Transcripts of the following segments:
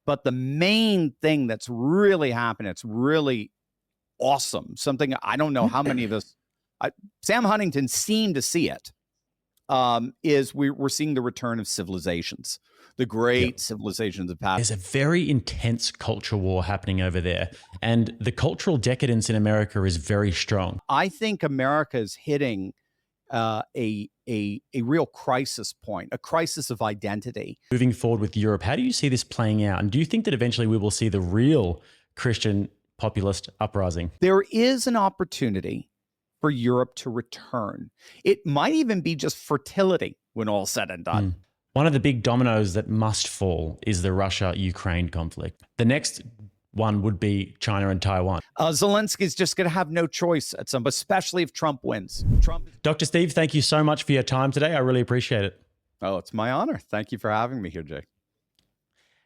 But the main thing that's really happening, it's really awesome. Something I don't know how many of us, Sam Huntington seemed to see it, is we're seeing the return of civilizations, the great civilizations of past. There's a very intense culture war happening over there, and the cultural decadence in America is very strong. I think America is hitting a real crisis point, a crisis of identity. Moving forward with Europe, how do you see this playing out? And do you think that eventually we will see the real Christian populist uprising? There is an opportunity for Europe to return. It might even be just fertility when all's said and done. One of the big dominoes that must fall is the Russia-Ukraine conflict. The next one would be China and Taiwan. Zelensky's just going to have no choice at some, especially if Trump wins. Dr. Steve, thank you so much for your time today. I really appreciate it. Oh, it's my honor. Thank you for having me here, Jay.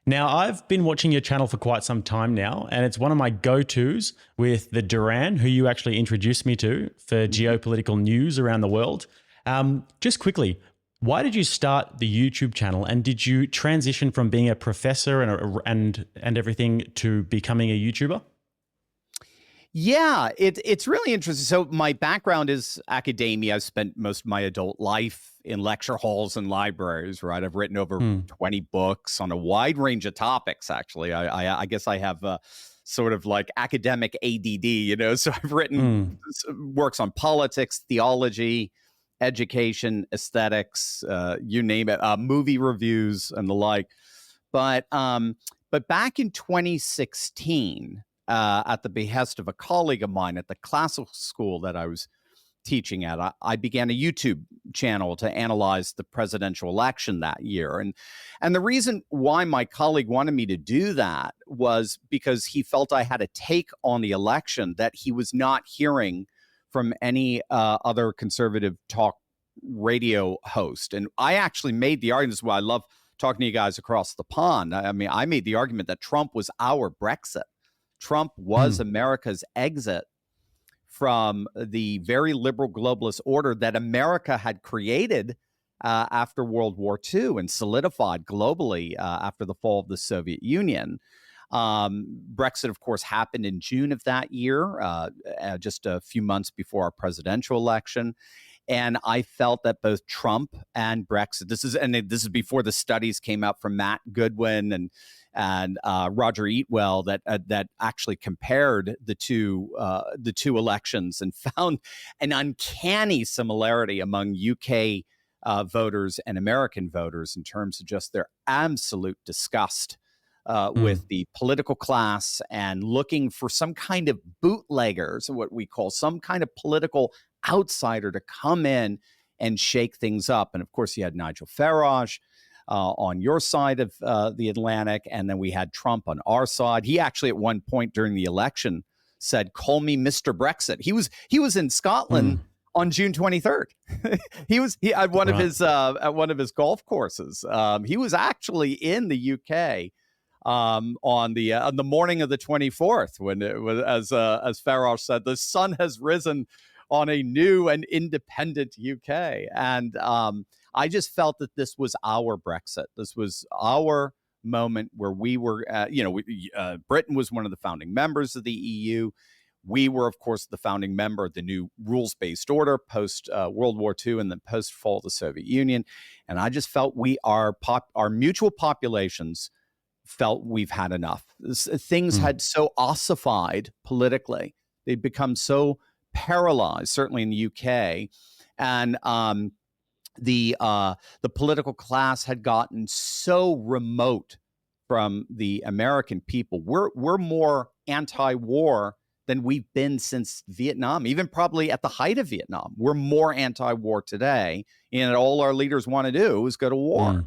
Now, I've been watching your channel for quite some time now, and it's one of my go-tos with the Duran, who you actually introduced me to for geopolitical news around the world. Just quickly, why did you start the YouTube channel, and did you transition from being a professor and everything to becoming a YouTuber? Yeah, it's really interesting. So my background is academia. I've spent most of my adult life in lecture halls and libraries, right? I've written over 20 books on a wide range of topics, actually. I guess I have sort of like academic ADD, you know? So I've written works on politics, theology, education, aesthetics, you name it, movie reviews and the like. But back in 2016, at the behest of a colleague of mine at the classical school that I was teaching at, I began a YouTube channel to analyze the presidential election that year. And the reason why my colleague wanted me to do that was because he felt I had a take on the election that he was not hearing from any other conservative talk radio host. And I actually made the argument, this is why I love talking to you guys across the pond. I mean, I made the argument that Trump was our Brexit. Trump was America's exit from the very liberal globalist order that America had created after World War II and solidified globally after the fall of the Soviet Union. Brexit, of course, happened in June of that year, just a few months before our presidential election. And I felt that both Trump and Brexit, this is before the studies came out from Matt Goodwin and Roger Eatwell that actually compared the two elections and found an uncanny similarity among UK voters and American voters in terms of just their absolute disgust with the political class and looking for some kind of bootleggers, what we call some kind of political outsider to come in and shake things up. And of course, you had Nigel Farage on your side of the Atlantic, and then we had Trump on our side. He actually, at one point during the election, said, "Call me Mr. Brexit." He was in Scotland on June 23rd. he at one of his golf courses. He was actually in the UK on the morning of the 24th, when it was, as Farage said, the sun has risen on a new and independent UK. And I just felt that this was our Brexit. This was our moment where we were, Britain was one of the founding members of the EU. We were, of course, the founding member of the new rules-based order post World War II and then post fall of the Soviet Union. And I just felt our mutual populations felt we've had enough. Things had so ossified politically. They'd become so paralyzed, certainly in the UK, and the political class had gotten so remote from the American people. We're more anti-war than we've been since Vietnam, even probably at the height of Vietnam. We're more anti-war today, and all our leaders want to do is go to war.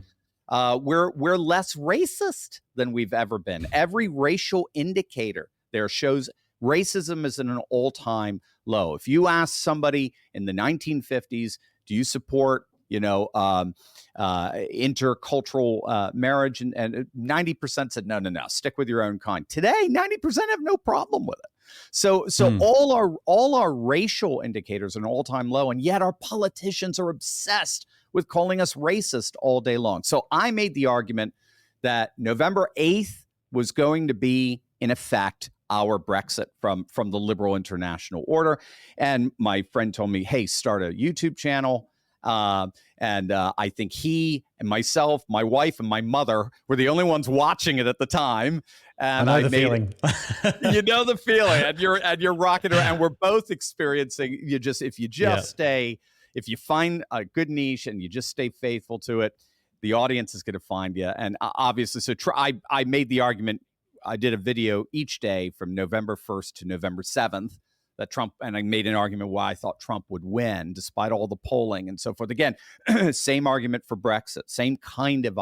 We're less racist than we've ever been. Every racial indicator there shows racism is at an all-time low. If you ask somebody in the 1950s, do you support, intercultural marriage? And 90% said, no, stick with your own kind. Today, 90% have no problem with it. So all our racial indicators are an all-time low, and yet our politicians are obsessed with calling us racist all day long. So I made the argument that November 8th was going to be, in effect, our Brexit from the liberal international order. And my friend told me, hey, start a YouTube channel. And I think he and myself, my wife and my mother were the only ones watching it at the time. And I know the feeling. You know the feeling, and you're rocking around. And we're both experiencing. If you find a good niche and you just stay faithful to it, the audience is going to find you. And obviously, so I made the argument. I did a video each day from November 1st to November 7th that Trump, and I made an argument why I thought Trump would win despite all the polling and so forth. Again, same argument for Brexit, same kind of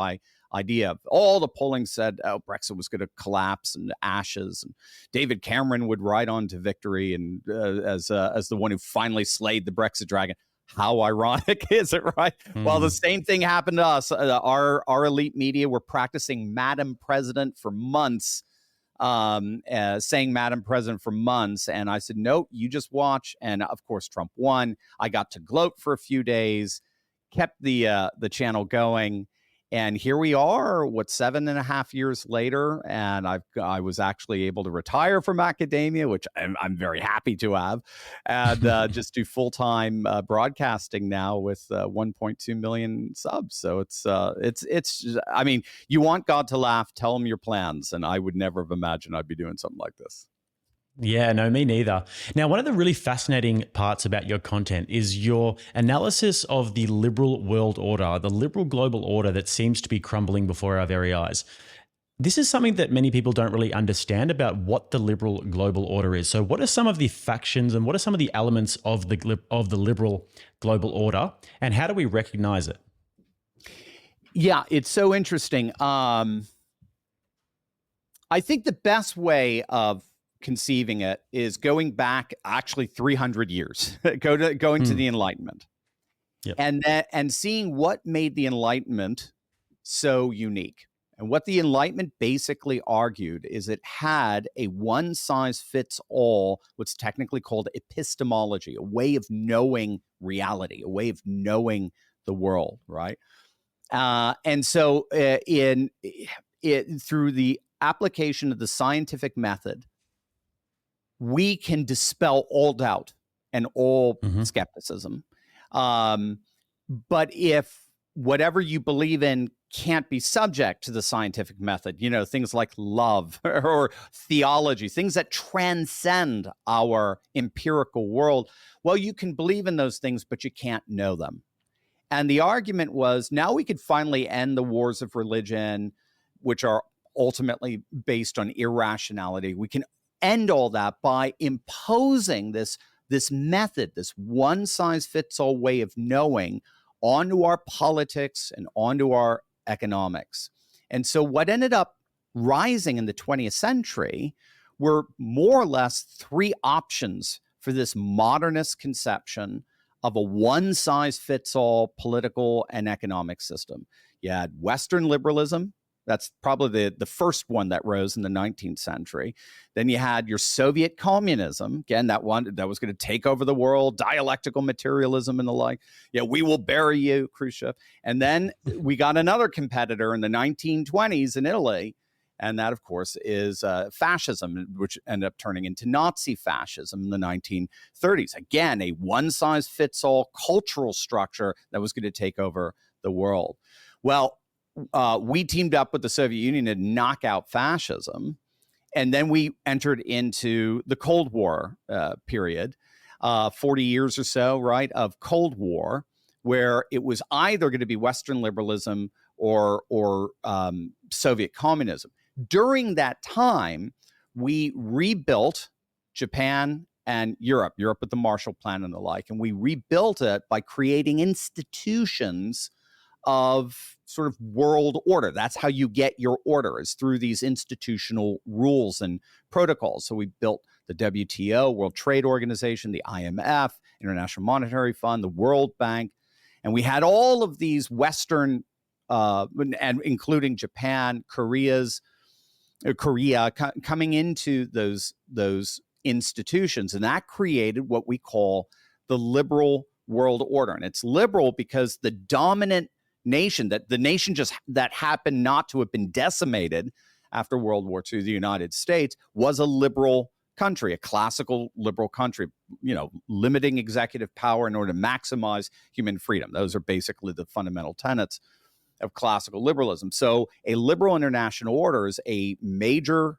idea. All the polling said, oh, Brexit was going to collapse and ashes, and David Cameron would ride on to victory and as the one who finally slayed the Brexit dragon. How ironic is it, right? Well, the same thing happened to us. Our elite media were practicing Madam President for months, saying Madam President for months. And I said, no, you just watch. And of course, Trump won. I got to gloat for a few days, kept the channel going. And here we are, 7.5 years later, and I was actually able to retire from academia, which I'm very happy to have, and just do full-time broadcasting now with 1.2 million subs. So it's I mean, you want God to laugh, tell him your plans, and I would never have imagined I'd be doing something like this. Yeah, no, me neither. Now, one of the really fascinating parts about your content is your analysis of the liberal world order, the liberal global order that seems to be crumbling before our very eyes. This is something that many people don't really understand about what the liberal global order is. So what are some of the factions and what are some of the elements of the liberal global order, and how do we recognize it? Yeah, it's so interesting. I think the best way of conceiving it is going back actually 300 years, going to the Enlightenment, yep. and seeing what made the Enlightenment so unique. And what the Enlightenment basically argued is it had a one-size-fits-all, what's technically called epistemology, a way of knowing reality, a way of knowing the world, right? And so through the application of the scientific method, we can dispel all doubt and all skepticism. But if whatever you believe in can't be subject to the scientific method, things like love or theology, things that transcend our empirical world, well, you can believe in those things, but you can't know them. And the argument was, now we could finally end the wars of religion, which are ultimately based on irrationality. We can end all that by imposing this method, this one-size-fits-all way of knowing onto our politics and onto our economics. And so what ended up rising in the 20th century were more or less three options for this modernist conception of a one-size-fits-all political and economic system. You had Western liberalism. That's probably the first one that rose in the 19th century. Then you had your Soviet communism. Again, that one that was going to take over the world, dialectical materialism and the like. Yeah, we will bury you, Khrushchev. And then we got another competitor in the 1920s in Italy. And that, of course, is fascism, which ended up turning into Nazi fascism in the 1930s. Again, a one-size-fits-all cultural structure that was going to take over the world. Well, we teamed up with the Soviet Union to knock out fascism. And then we entered into the Cold War period, 40 years or so, right, of Cold War, where it was either going to be Western liberalism or Soviet communism. During that time, we rebuilt Japan and Europe with the Marshall Plan and the like, and we rebuilt it by creating institutions of sort of world order. That's how you get your order, is through these institutional rules and protocols. So we built the WTO, World Trade Organization, the IMF, International Monetary Fund, the World Bank. And we had all of these Western, and including Japan, Korea coming into those institutions. And that created what we call the liberal world order. And it's liberal because the dominant nation, that the nation just that happened not to have been decimated after World War II, the United States was a liberal country, a classical liberal country, limiting executive power in order to maximize human freedom. Those are basically the fundamental tenets of classical liberalism. So a liberal international order is a major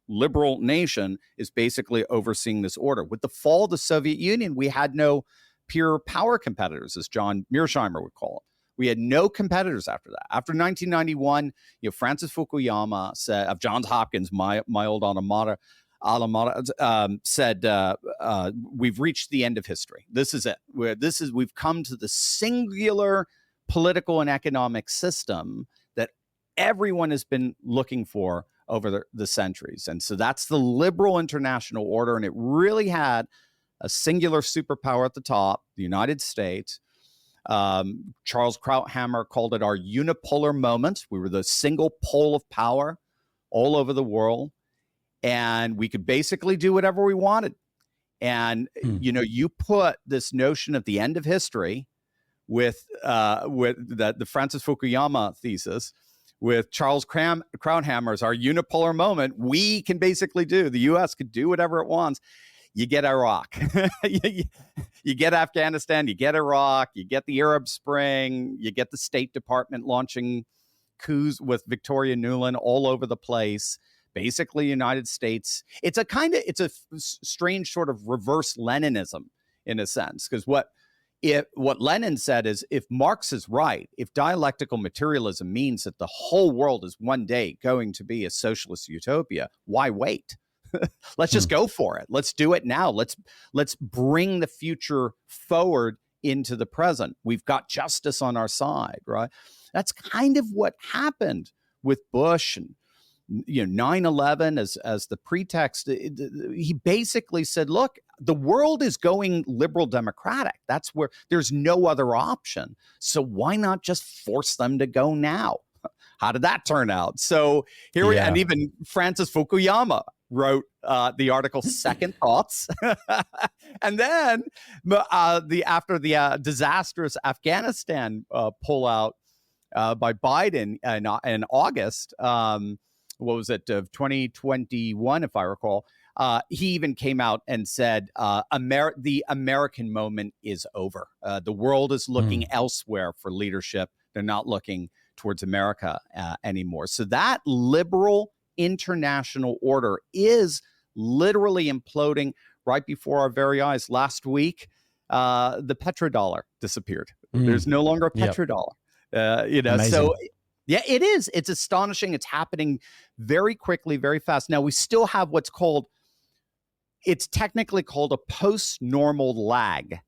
liberal nation is basically overseeing this order. With the fall of the Soviet Union, we had no peer power competitors, as John Mearsheimer would call it. We had no competitors after that. After 1991, Francis Fukuyama said, of Johns Hopkins, my old alma mater, said, we've reached the end of history. This is it. We've come to the singular political and economic system that everyone has been looking for over the centuries. And so that's the liberal international order. And it really had a singular superpower at the top, the United States. Charles Krauthammer called it our unipolar moment. We were the single pole of power all over the world. And we could basically do whatever we wanted. And, you put this notion of the end of history with the Francis Fukuyama thesis, with Charles Krauthammer's our unipolar moment, we can basically do, the U.S. could do whatever it wants. You get Iraq, you get Afghanistan, you get Iraq, you get the Arab Spring, you get the State Department launching coups with Victoria Nuland all over the place. Basically, United States, it's a strange sort of reverse Leninism in a sense, because what Lenin said is, if Marx is right, if dialectical materialism means that the whole world is one day going to be a socialist utopia, why wait? Let's just go for it. Let's do it now. Let's bring the future forward into the present. We've got justice on our side, right? That's kind of what happened with Bush and 9/11 as the pretext. He basically said, look, the world is going liberal democratic. That's where there's no other option. So why not just force them to go now? How did that turn out? So here and even Francis Fukuyama wrote the article Second Thoughts. And then after the disastrous Afghanistan pullout by Biden in August, what was it, of 2021, if I recall, he even came out and said, the American moment is over. The world is looking elsewhere for leadership. They're not looking towards America anymore. So that liberal international order is literally imploding right before our very eyes. Last week, the petrodollar disappeared. There's no longer a petrodollar. Amazing. So yeah, it is. It's astonishing. It's happening very quickly, very fast. Now, we still have it's technically called a post-normal lag.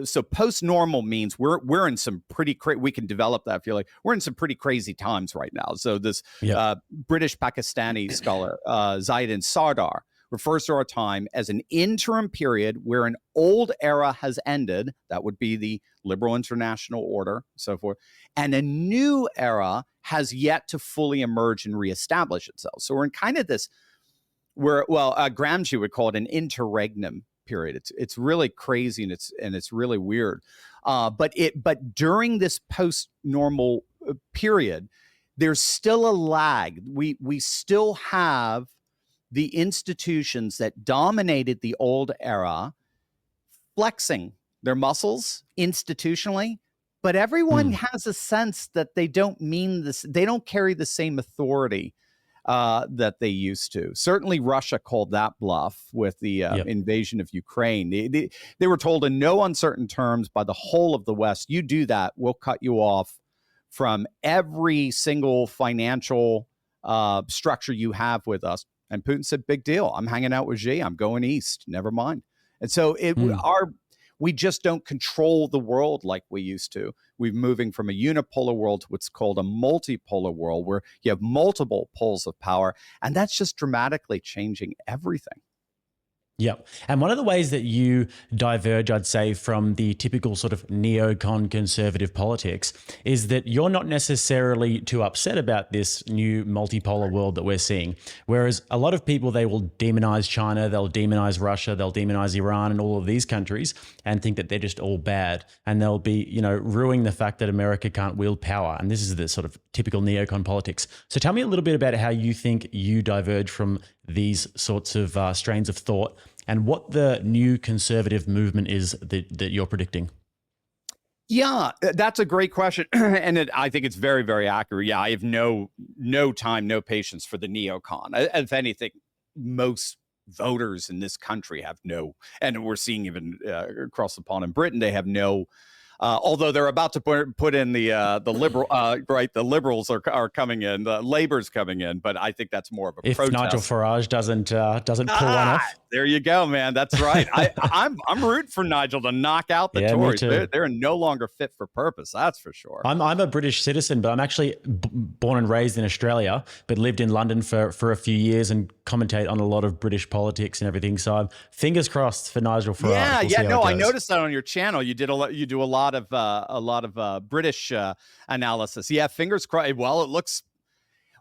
So post-normal means we're in some pretty we can develop that if you like. We're in some pretty crazy times right now. So this British Pakistani scholar, Zaidin Sardar, refers to our time as an interim period where an old era has ended. That would be the liberal international order, so forth. And a new era has yet to fully emerge and reestablish itself. So we're in kind of this, Gramsci would call it an interregnum period. It's really crazy and it's really weird. But during this post-normal period, there's still a lag. We still have the institutions that dominated the old era flexing their muscles institutionally, but everyone has a sense that they don't mean this. They don't carry the same authority that they used to. Certainly Russia called that bluff with the invasion of Ukraine. They were told in no uncertain terms by the whole of the West, you do that, we'll cut you off from every single financial structure you have with us. And Putin said, big deal. I'm hanging out with Xi. I'm going east. Never mind. And so we just don't control the world like we used to. We're moving from a unipolar world to what's called a multipolar world, where you have multiple poles of power. And that's just dramatically changing everything. Yep. And one of the ways that you diverge, I'd say, from the typical sort of neocon conservative politics is that you're not necessarily too upset about this new multipolar world that we're seeing. Whereas a lot of people, they will demonize China, they'll demonize Russia, they'll demonize Iran and all of these countries and think that they're just all bad. And they'll be, ruining the fact that America can't wield power. And this is the sort of typical neocon politics. So tell me a little bit about how you think you diverge from these sorts of strains of thought and what the new conservative movement is that you're predicting. Yeah, that's a great question. And I think it's very, very accurate. Yeah, I have no time, no patience for the neocon. If anything, most voters in this country have no, and we're seeing even across the pond in Britain, they have no, although they're about to put in the liberal, right? The liberals are coming in, the Labour's coming in, but I think that's more of a if protest. Nigel Farage doesn't pull one off. There you go, man. That's right. I'm rooting for Nigel to knock out the Tories. They're no longer fit for purpose. That's for sure. I'm a British citizen, but I'm actually born and raised in Australia, but lived in London for a few years and commentate on a lot of British politics and everything. So I'm fingers crossed for Nigel Farage. I noticed that on your channel. You do a lot of British analysis. Yeah, fingers crossed. Well, it looks.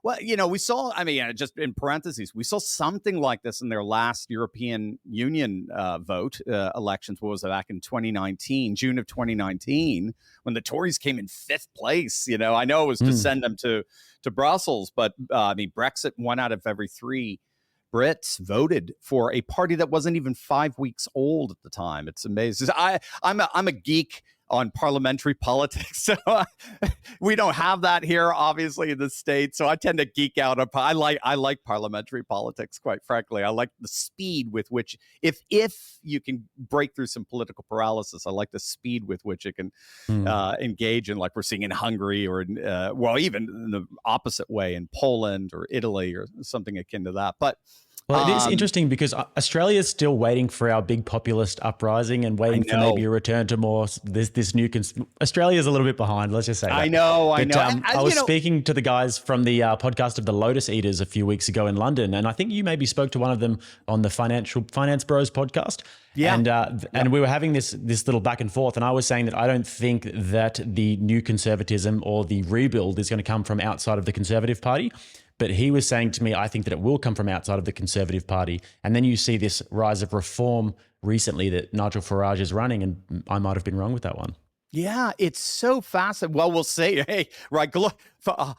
Well, we saw, just in parentheses, we saw something like this in their last European Union vote elections. What was it, back in 2019, June of 2019, when the Tories came in 5th place? I know it was to send them to Brussels, but Brexit, 1 out of every 3 Brits voted for a party that wasn't even 5 weeks old at the time. It's amazing. I'm a geek on parliamentary politics. So we don't have that here, obviously, in the States. So I tend to geek out. I like parliamentary politics, quite frankly. I like the speed with which, if you can break through some political paralysis, I like the speed with which it can engage in, like we're seeing in Hungary, or even in the opposite way in Poland or Italy or something akin to that. But well, it is interesting because Australia is still waiting for our big populist uprising and waiting for maybe a return to more this new. Australia is a little bit behind. Let's just say that. I know. I was speaking to the guys from the podcast of the Lotus Eaters a few weeks ago in London, and I think you maybe spoke to one of them on the Finance Bros podcast. Yeah, and we were having this little back and forth, and I was saying that I don't think that the new conservatism or the rebuild is going to come from outside of the Conservative Party. But he was saying to me, I think that it will come from outside of the Conservative Party. And then you see this rise of reform recently that Nigel Farage is running, and I might have been wrong with that one. Yeah, it's so fascinating. Well, we'll say, hey, right,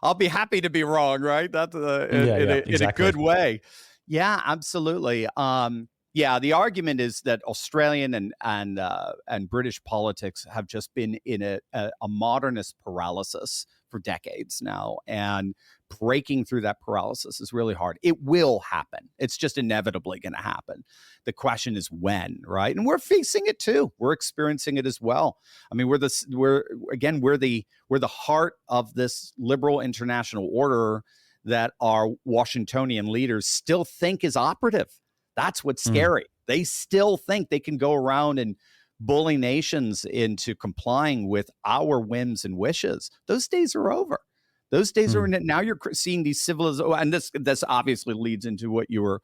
I'll be happy to be wrong, right? That's in a good way. Yeah, absolutely. The argument is that Australian and British politics have just been in a modernist paralysis for decades now, and breaking through that paralysis is really hard. It will happen. It's just inevitably going to happen. The question is when, right? And we're facing it too. We're experiencing it as well. We're the heart of this liberal international order that our Washingtonian leaders still think is operative. That's what's scary. They still think they can go around and bully nations into complying with our whims and wishes. Those days are over. Those days are now. You're seeing these civilizations, and this obviously leads into what you were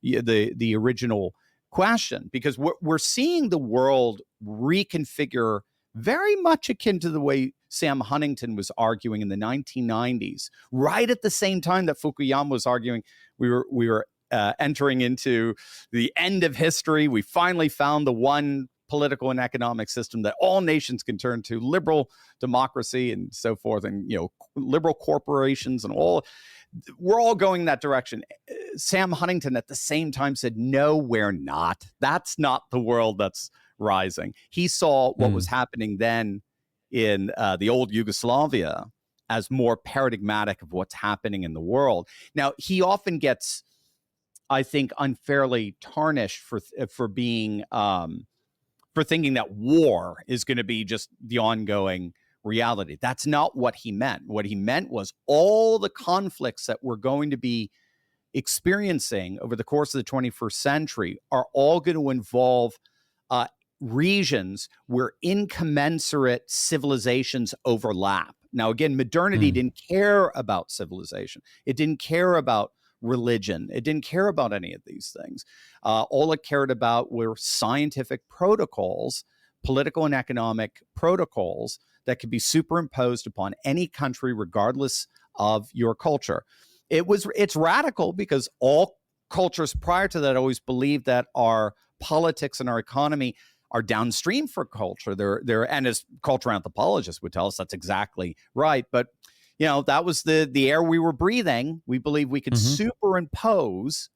the original question, because we're seeing the world reconfigure very much akin to the way Sam Huntington was arguing in the 1990s, right at the same time that Fukuyama was arguing. We were entering into the end of history. We finally found the one political and economic system that all nations can turn to, liberal democracy and so forth, and liberal corporations and all. We're all going that direction. Sam Huntington at the same time said, no, we're not. That's not the world that's rising. He saw what was happening then in the old Yugoslavia as more paradigmatic of what's happening in the world. Now, he often gets, I think, unfairly tarnished for being for thinking that war is going to be just the ongoing reality. That's not what he meant. What he meant was all the conflicts that we're going to be experiencing over the course of the 21st century are all going to involve regions where incommensurate civilizations overlap. Now, again, modernity didn't care about civilization. It didn't care about religion. It didn't care about any of these things. All it cared about were scientific protocols, political and economic protocols that could be superimposed upon any country, regardless of your culture. It's radical because all cultures prior to that always believed that our politics and our economy are downstream for culture. And as culture anthropologists would tell us, that's exactly right. But that was the air we were breathing. We believe we could superimpose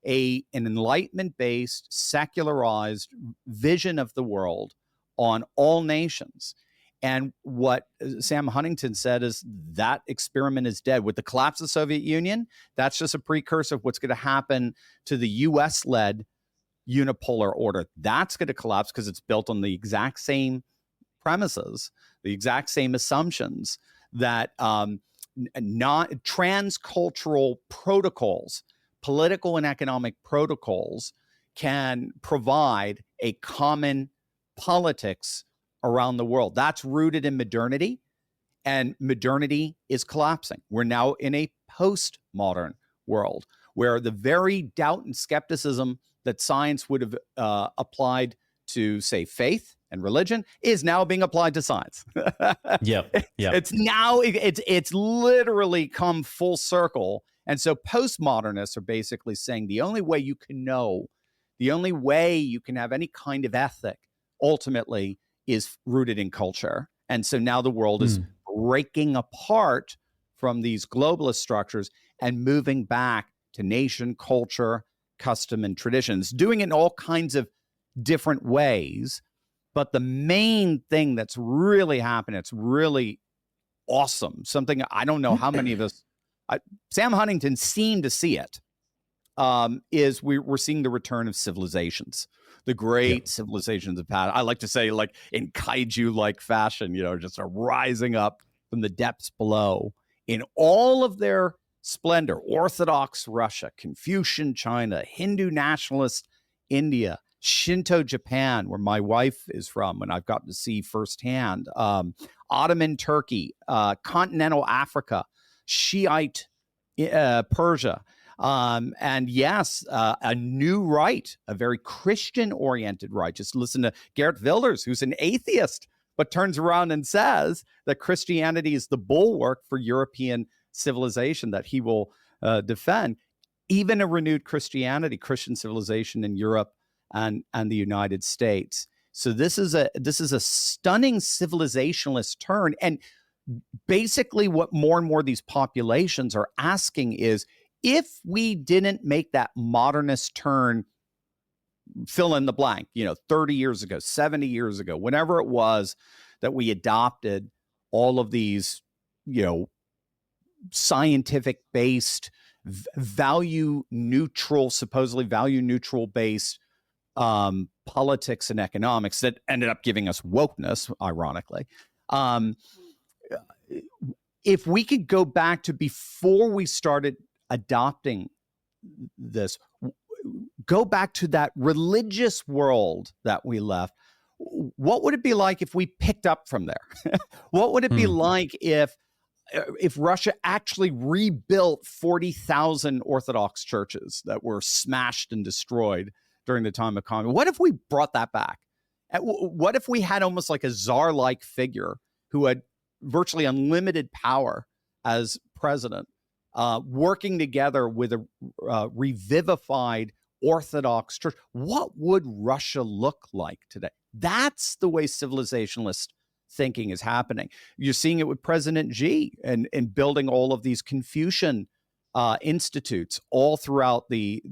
an Enlightenment-based, secularized vision of the world on all nations. And what Sam Huntington said is that experiment is dead. With the collapse of the Soviet Union, that's just a precursor of what's going to happen to the U.S.-led unipolar order. That's going to collapse because it's built on the exact same premises, the exact same assumptions that not transcultural protocols, political and economic protocols can provide a common politics around the world. That's rooted in modernity, and modernity is collapsing. We're now in a postmodern world where the very doubt and skepticism that science would have applied to, say, faith and religion is now being applied to science. It's literally come full circle. And so postmodernists are basically saying the only way you can know, the only way you can have any kind of ethic ultimately is rooted in culture. And so now the world is breaking apart from these globalist structures and moving back to nation, culture, custom, and traditions, doing it in all kinds of different ways. But the main thing that's really happening, it's really awesome, something I don't know how many of us, Sam Huntington seemed to see it, is we're seeing the return of civilizations. The great civilizations of past. I like to say, like in kaiju-like fashion, just are rising up from the depths below in all of their splendor. Orthodox Russia, Confucian China, Hindu nationalist India, Shinto Japan, where my wife is from, and I've gotten to see firsthand, Ottoman Turkey, continental Africa, Shiite Persia. And yes, a new right, a very Christian-oriented right. Just listen to Geert Wilders, who's an atheist, but turns around and says that Christianity is the bulwark for European civilization that he will defend. Even a renewed Christian civilization in Europe and the United States. So this is a stunning civilizationalist turn. And basically what more and more these populations are asking is, if we didn't make that modernist turn, fill in the blank, 30 years ago, 70 years ago, whenever it was that we adopted all of these, scientific-based, supposedly value-neutral based politics and economics that ended up giving us wokeness, ironically. If we could go back to before we started adopting this, go back to that religious world that we left, what would it be like if we picked up from there? What would it be like if Russia actually rebuilt 40,000 Orthodox churches that were smashed and destroyed during the time of communism? What if we brought that back? What if we had almost like a czar-like figure who had virtually unlimited power as president, working together with a revivified Orthodox church? What would Russia look like today? That's the way civilizationalist thinking is happening. You're seeing it with President Xi and building all of these Confucian institutes all throughout the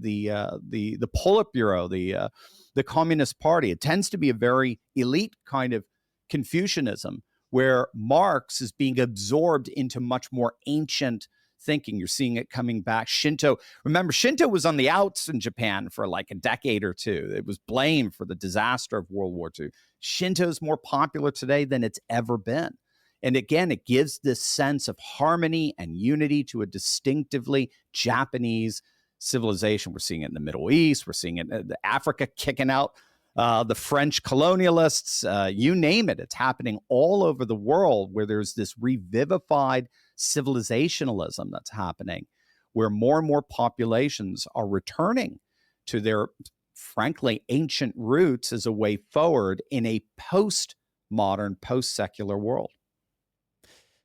Politburo, the Communist Party. It tends to be a very elite kind of Confucianism, where Marx is being absorbed into much more ancient thinking. You're seeing it coming back. Shinto, remember, Shinto was on the outs in Japan for like a decade or two. It was blamed for the disaster of World War II. Shinto is more popular today than it's ever been. And again, it gives this sense of harmony and unity to a distinctively Japanese civilization. We're seeing it in the Middle East. We're seeing it in Africa, kicking out the French colonialists, you name it. It's happening all over the world, where there's this revivified civilizationalism that's happening, where more and more populations are returning to their, frankly, ancient roots as a way forward in a post-modern, post-secular world.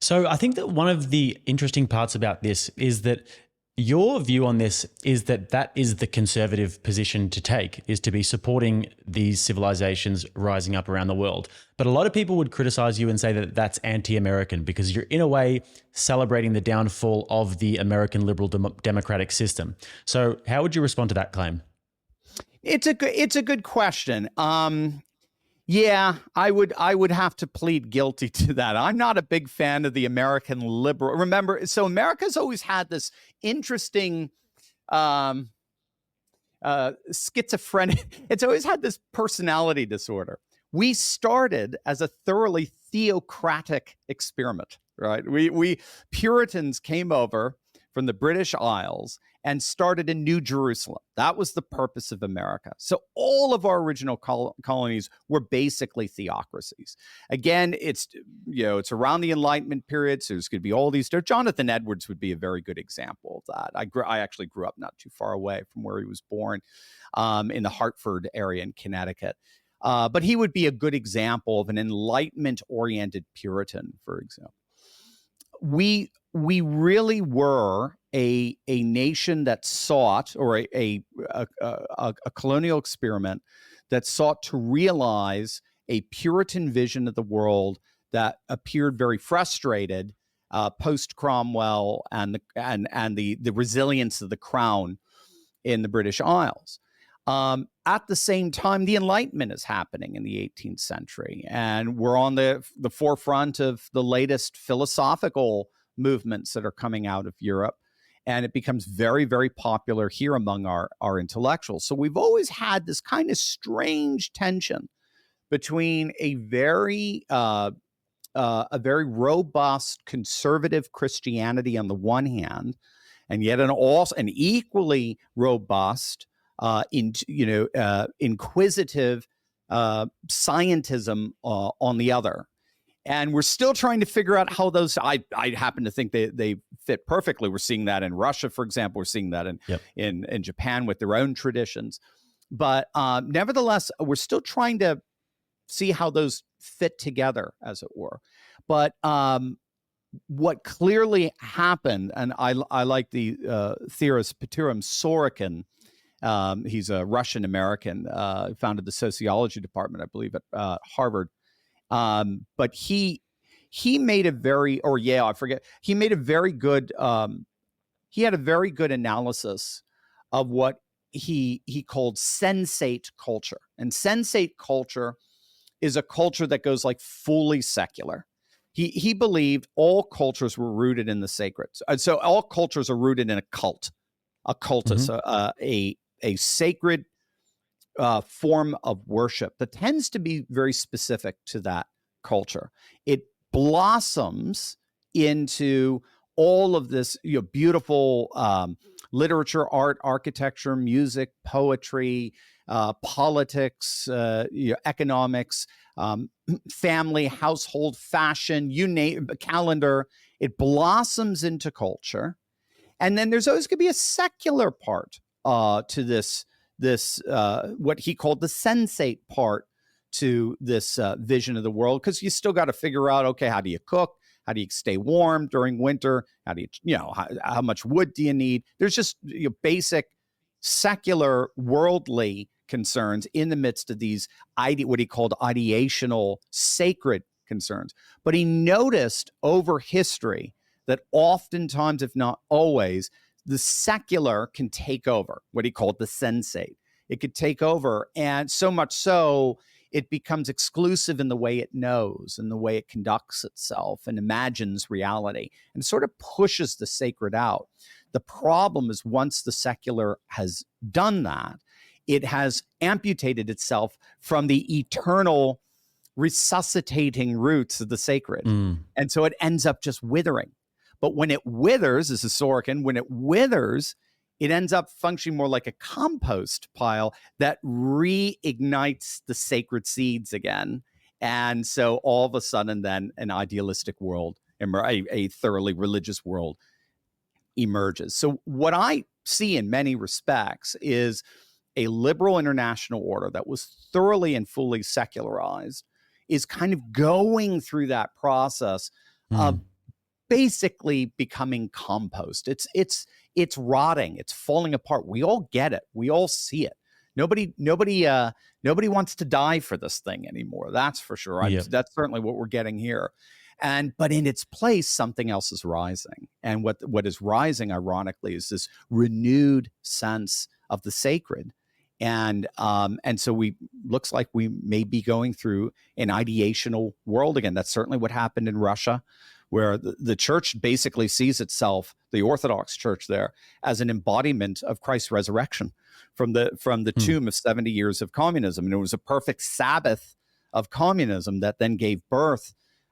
So I think that one of the interesting parts about this is that your view on this is that that is the conservative position to take, is to be supporting these civilizations rising up around the world. But a lot of people would criticize you and say that that's anti-American because you're in a way celebrating the downfall of the American liberal democratic system. So how would you respond to that claim? It's a good question. Yeah, I would have to plead guilty to that. I'm not a big fan of the American liberal. Remember, so America's always had this interesting schizophrenic. It's always had this personality disorder. We started as a thoroughly theocratic experiment, right? We Puritans came over from the British Isles and started in New Jerusalem. That was the purpose of America. So all of our original colonies were basically theocracies. Again, it's around the Enlightenment period, so there's going to be all these. Jonathan Edwards would be a very good example of that. I actually grew up not too far away from where he was born, in the Hartford area in Connecticut. But he would be a good example of an Enlightenment-oriented Puritan, for example. We really were a nation that sought, or a colonial experiment that sought to realize a Puritan vision of the world that appeared very frustrated post Cromwell and the resilience of the crown in the British Isles. At the same time, the Enlightenment is happening in the 18th century, and we're on the forefront of the latest philosophical movements that are coming out of Europe, and it becomes very, very popular here among our intellectuals. So we've always had this kind of strange tension between a very robust conservative Christianity on the one hand, and yet an equally robust inquisitive scientism on the other. And we're still trying to figure out how those, I happen to think they fit perfectly. We're seeing that in Russia, for example. We're seeing that in Japan with their own traditions. But nevertheless, we're still trying to see how those fit together, as it were. But what clearly happened, and I like the theorist Peturum Sorokin. He's a Russian-American, founded the sociology department, I believe, at Harvard. But he made a very, or Yale, I forget. He made a very good. He had a very good analysis of what he called sensate culture, and sensate culture is a culture that goes like fully secular. He believed all cultures were rooted in the sacred. So all cultures are rooted in a cult. A cult is a sacred form of worship that tends to be very specific to that culture. It blossoms into all of this beautiful literature, art, architecture, music, poetry, politics, economics, family, household, fashion, you name calendar. It blossoms into culture. And then there's always going to be a secular part to this what he called the sensate part to this vision of the world, because you still got to figure out, okay, how do you cook? How do you stay warm during winter? How do you, how much wood do you need? There's just basic secular worldly concerns in the midst of these what he called ideational sacred concerns. But he noticed over history that oftentimes, if not always, the secular can take over, what he called the sensate. It could take over, and so much so, it becomes exclusive in the way it knows and the way it conducts itself and imagines reality, and sort of pushes the sacred out. The problem is, once the secular has done that, it has amputated itself from the eternal resuscitating roots of the sacred. And so it ends up just withering. But when it withers, this is Sorokin, when it withers, it ends up functioning more like a compost pile that reignites the sacred seeds again. And so all of a sudden then an idealistic world, a thoroughly religious world emerges. So what I see in many respects is a liberal international order that was thoroughly and fully secularized is kind of going through that process of basically becoming compost. It's rotting. It's falling apart. We all get it. We all see it. Nobody wants to die for this thing anymore. That's for sure. Yep. That's certainly what we're getting here. But in its place, something else is rising. And what is rising, ironically, is this renewed sense of the sacred. And so looks like we may be going through an ideational world again. That's certainly what happened in Russia, where the church basically sees itself, the Orthodox Church there, as an embodiment of Christ's resurrection from the tomb of 70 years of communism. And it was a perfect Sabbath of communism that then gave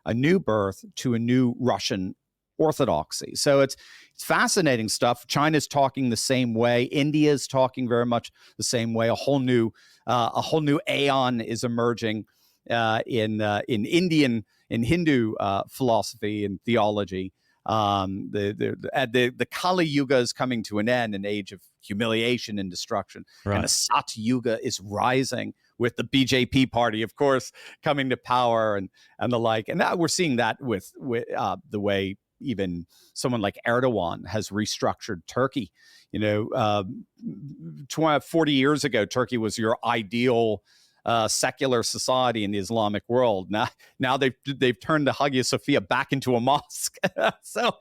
a new birth to a new Russian orthodoxy. So it's fascinating stuff. China's talking the same way. India's talking very much the same way. A whole new aeon is emerging in Hindu philosophy and theology. The Kali Yuga is coming to an end, an age of humiliation and destruction. Right. And the Sat Yuga is rising with the BJP party, of course, coming to power and the like. And now we're seeing that with the way even someone like Erdogan has restructured Turkey. 40 years ago, Turkey was your ideal secular society in the Islamic world. Now they've turned the Hagia Sophia back into a mosque. So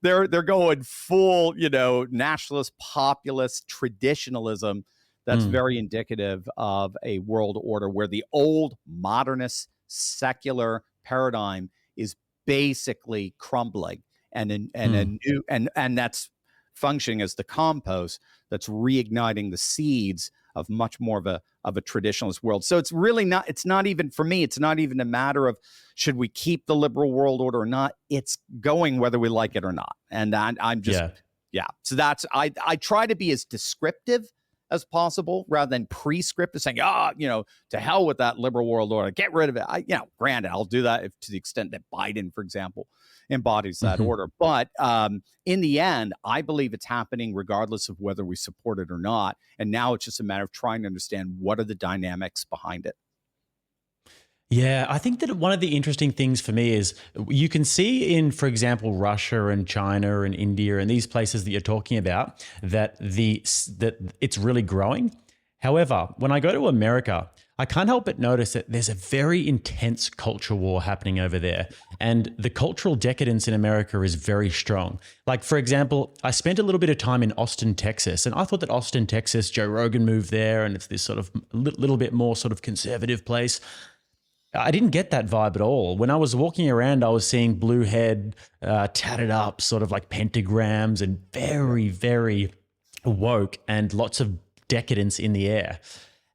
they're going full, nationalist, populist traditionalism. That's very indicative of a world order where the old modernist secular paradigm is basically crumbling, and that's functioning as the compost that's reigniting the seeds of much more of a traditionalist world. So it's not even, for me, it's not even a matter of should we keep the liberal world order or not. It's going whether we like it or not. And I'm just, So that's, I try to be as descriptive as possible rather than prescriptive, saying, to hell with that liberal world order, get rid of it. Granted, I'll do that to the extent that Biden, for example, embodies that order. But in the end, I believe it's happening regardless of whether we support it or not. And now it's just a matter of trying to understand what are the dynamics behind it. Yeah, I think that one of the interesting things for me is you can see in, for example, Russia and China and India and these places that you're talking about that it's really growing. However, when I go to America, I can't help but notice that there's a very intense culture war happening over there. And the cultural decadence in America is very strong. Like, for example, I spent a little bit of time in Austin, Texas, and I thought that Austin, Texas, Joe Rogan moved there, and it's this sort of little bit more sort of conservative place. I didn't get that vibe at all. When I was walking around, I was seeing blue head, tatted up, sort of like pentagrams, and very, very woke, and lots of decadence in the air.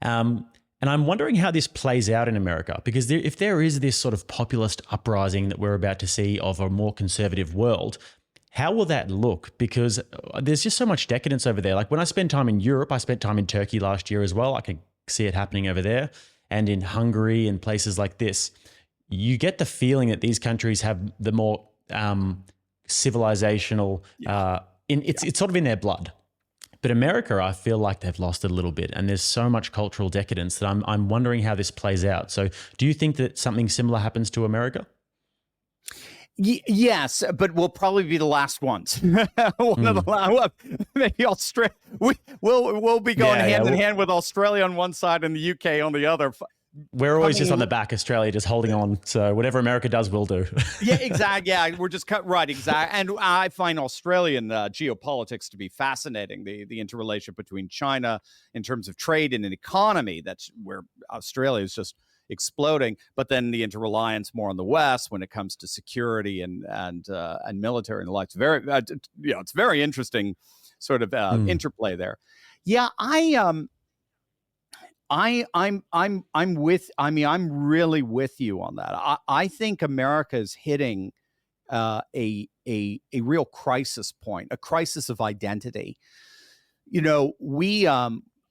And I'm wondering how this plays out in America, because if there is this sort of populist uprising that we're about to see of a more conservative world, how will that look? Because there's just so much decadence over there. Like when I spend time in Europe, I spent time in Turkey last year as well. I can see it happening over there. And in Hungary and places like this, you get the feeling that these countries have the more civilizational, it's sort of in their blood. But America, I feel like they've lost it a little bit, and there's so much cultural decadence that I'm wondering how this plays out. So do you think that something similar happens to America? Yes, but we'll probably be the last ones. Maybe Australia. We'll be going hand in hand with Australia on one side and the UK on the other. We're always just on the back, Australia, just holding on. So whatever America does, we'll do. Yeah, exactly. Yeah, we're just right. Exactly. And I find Australian geopolitics to be fascinating. The interrelationship between China in terms of trade and an economy. That's where Australia is just exploding, but then the interreliance more on the West when it comes to security and military and the like. It's very, it's very interesting sort of interplay there. Yeah, I'm really with you on that. I think America is hitting a real crisis point, a crisis of identity.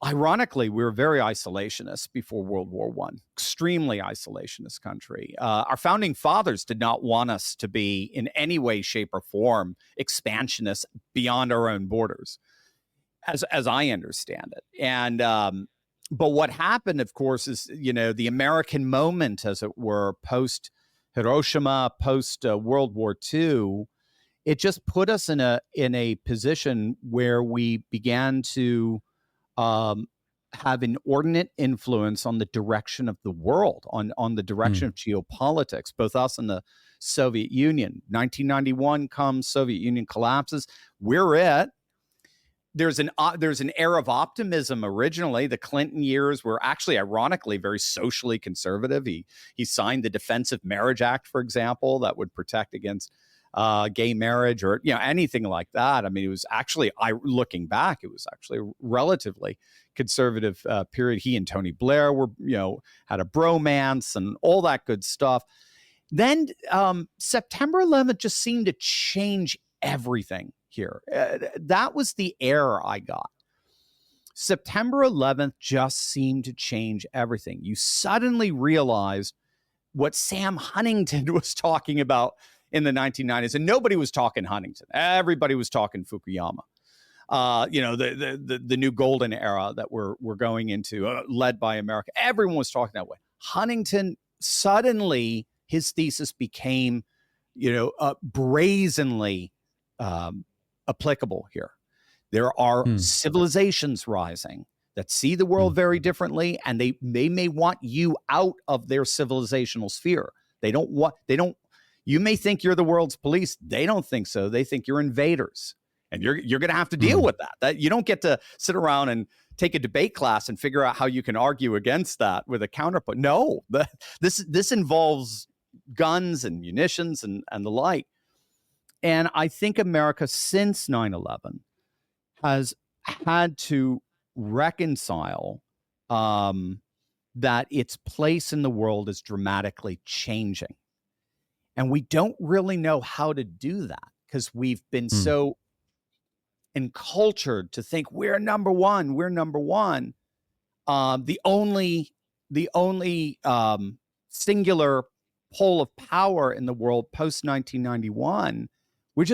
ironically, we were very isolationist before World War One, extremely isolationist country. Our founding fathers did not want us to be in any way, shape, or form expansionists beyond our own borders, as I understand it. And but what happened, of course, is the American moment, as it were, post Hiroshima, post World War II. It just put us in a position where we began to have inordinate influence on the direction of the world, on the direction of geopolitics, both us and the Soviet Union. 1991 comes, Soviet Union collapses. We're it. There's an era of optimism originally. The Clinton years were actually, ironically, very socially conservative. He signed the Defensive Marriage Act, for example, that would protect against gay marriage or anything like that. I mean, it was actually, looking back, it was actually a relatively conservative period. He and Tony Blair were, had a bromance and all that good stuff. Then September 11th just seemed to change everything here. That was the air I got. September 11th just seemed to change everything. You suddenly realized what Sam Huntington was talking about in the 1990s, and nobody was talking Huntington. Everybody was talking Fukuyama. The new golden era that we're going into, led by America. Everyone was talking that way. Huntington, suddenly his thesis became, brazenly applicable here. There are civilizations rising that see the world very differently, and they may want you out of their civilizational sphere. You may think you're the world's police. They don't think so. They think you're invaders, and you're going to have to deal with that. That you don't get to sit around and take a debate class and figure out how you can argue against that with a counterpoint. No, this involves guns and munitions and the like. And I think America, since 9/11, has had to reconcile that its place in the world is dramatically changing. And we don't really know how to do that because we've been so encultured to think we're number one. The only singular pole of power in the world post 1991. We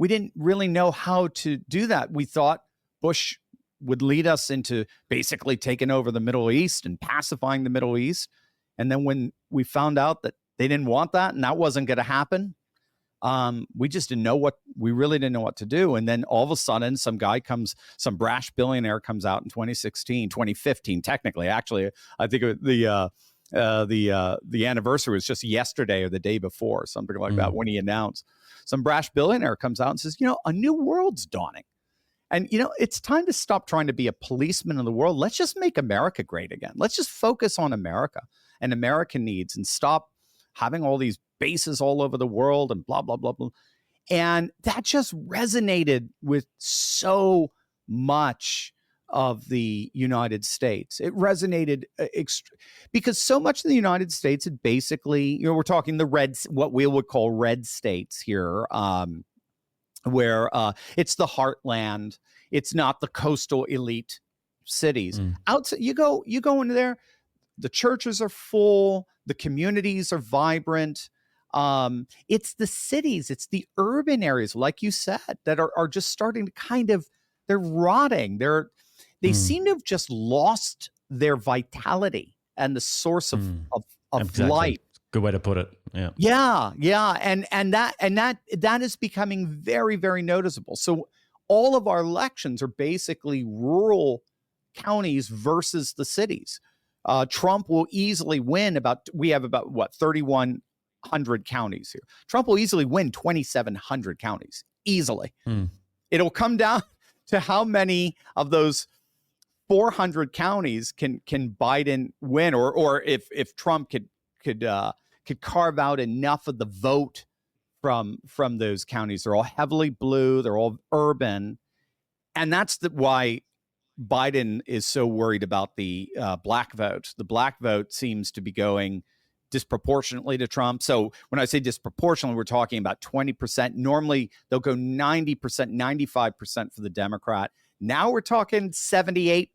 didn't really know how to do that. We thought Bush would lead us into basically taking over the Middle East and pacifying the Middle East. And then when we found out that they didn't want that and that wasn't going to happen, we really didn't know what to do. And then all of a sudden, some brash billionaire comes out in 2015, technically. Actually, I think the anniversary was just yesterday or the day before, something like that, when he announced. Some brash billionaire comes out and says, a new world's dawning. And, it's time to stop trying to be a policeman of the world. Let's just make America great again. Let's just focus on America and American needs and stop having all these bases all over the world and blah, blah, blah, blah. And that just resonated with so much of the United States. It resonated because so much of the United States had basically, we're talking what we would call red states here, where it's the heartland. It's not the coastal elite cities. Outside, you go into there, the churches are full, the communities are vibrant. It's the cities, it's the urban areas, like you said, that are just starting to they're rotting. They seem to have just lost their vitality and the source of exactly. life. Good way to put it. Yeah. And that is becoming very, very noticeable. So all of our elections are basically rural counties versus the cities. Trump will easily win we have about 3,100 counties here. Trump will easily win 2,700 counties, easily. It'll come down to how many of those 400 counties can Biden win, or if Trump could carve out enough of the vote from those counties. They're all heavily blue. They're all urban. And that's why Biden is so worried about the black vote. The black vote seems to be going disproportionately to Trump. So when I say disproportionately, we're talking about 20%. Normally, they'll go 90%, 95% for the Democrat, Now we're talking 78%.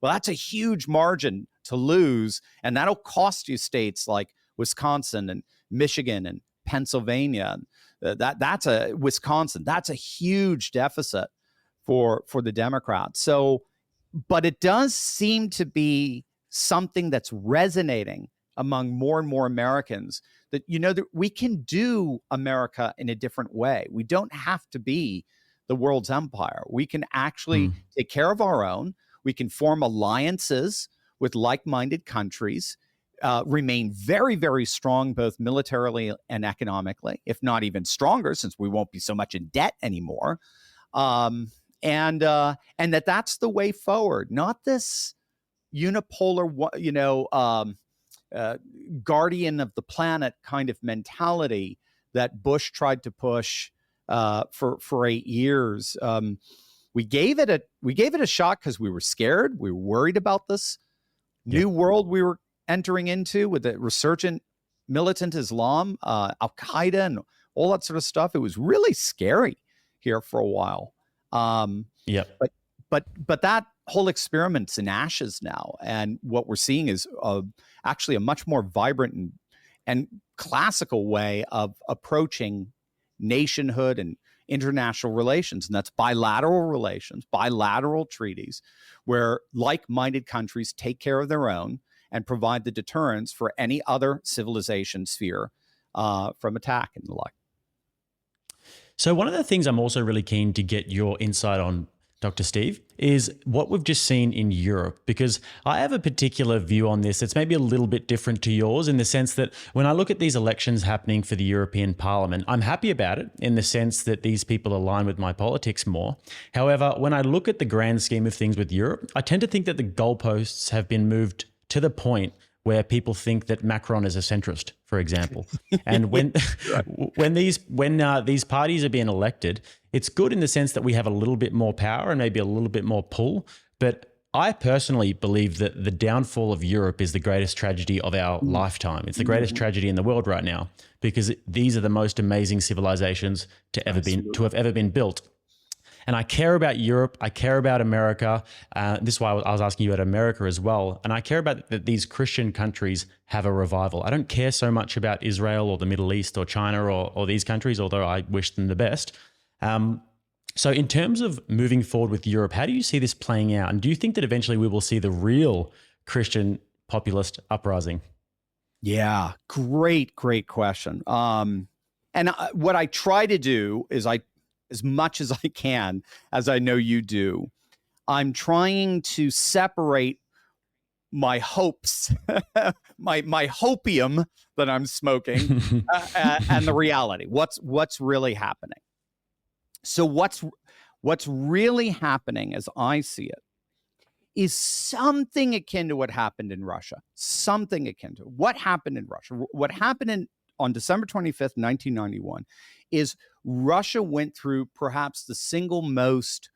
Well, that's a huge margin to lose, and that'll cost you states like Wisconsin and Michigan and Pennsylvania. That's a Wisconsin. That's a huge deficit for the Democrats. So, but it does seem to be something that's resonating among more and more Americans that, that we can do America in a different way. We don't have to be the world's empire. We can actually take care of our own. We can form alliances with like-minded countries, remain very, very strong, both militarily and economically, if not even stronger, since we won't be so much in debt anymore. And that's the way forward, not this unipolar, guardian of the planet kind of mentality that Bush tried to push for 8 years. We gave it a shot because we were scared. We were worried about this new world we were entering into with the resurgent militant Islam, Al Qaeda, and all that sort of stuff. It was really scary here for a while. But that whole experiment's in ashes now, and what we're seeing is actually a much more vibrant and classical way of approaching nationhood and international relations, and that's bilateral relations, bilateral treaties, where like-minded countries take care of their own and provide the deterrence for any other civilization sphere from attack and the like. So one of the things I'm also really keen to get your insight on, Dr. Steve, is what we've just seen in Europe, because I have a particular view on this. It's maybe a little bit different to yours in the sense that when I look at these elections happening for the European Parliament, I'm happy about it in the sense that these people align with my politics more. However, when I look at the grand scheme of things with Europe, I tend to think that the goalposts have been moved to the point where people think that Macron is a centrist, for example. And when these parties are being elected, it's good in the sense that we have a little bit more power and maybe a little bit more pull. But I personally believe that the downfall of Europe is the greatest tragedy of our lifetime. It's the greatest tragedy in the world right now, because these are the most amazing civilizations to have ever been built. And I care about Europe. I care about America. This is why I was asking you about America as well. And I care about that these Christian countries have a revival. I don't care so much about Israel or the Middle East or China or these countries, although I wish them the best. So in terms of moving forward with Europe, how do you see this playing out? And do you think that eventually we will see the real Christian populist uprising? Yeah, great question. And what I try to do is as much as I can, as I know you do, I'm trying to separate my hopes, my hopium that I'm smoking, and the reality. What's really happening? So what's really happening, as I see it, is something akin to what happened in Russia. Something akin to what happened in Russia. What happened on December 25th, 1991, is Russia went through perhaps the single most